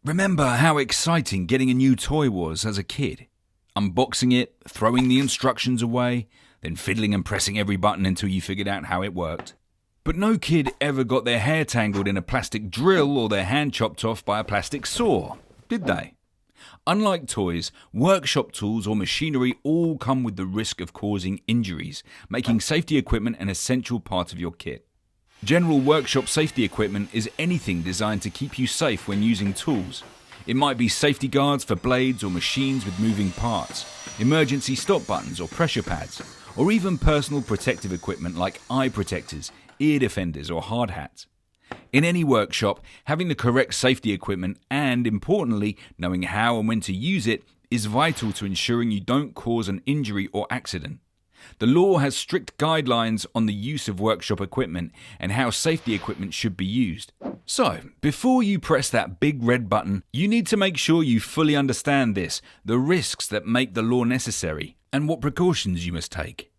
Remember how exciting getting a new toy was as a kid? Unboxing it, throwing the instructions away, then fiddling and pressing every button until you figured out how it worked. But no kid ever got their hair tangled in a plastic drill or their hand chopped off by a plastic saw, did they? Unlike toys, workshop tools or machinery all come with the risk of causing injuries, making safety equipment an essential part of your kit. General workshop safety equipment is anything designed to keep you safe when using tools. It might be safety guards for blades or machines with moving parts, emergency stop buttons or pressure pads, or even personal protective equipment like eye protectors, ear defenders or hard hats. In any workshop, having the correct safety equipment and, importantly, knowing how and when to use it is vital to ensuring you don't cause an injury or accident. The law has strict guidelines on the use of workshop equipment and how safety equipment should be used. So, before you press that big red button, you need to make sure you fully understand this, the risks that make the law necessary, and what precautions you must take.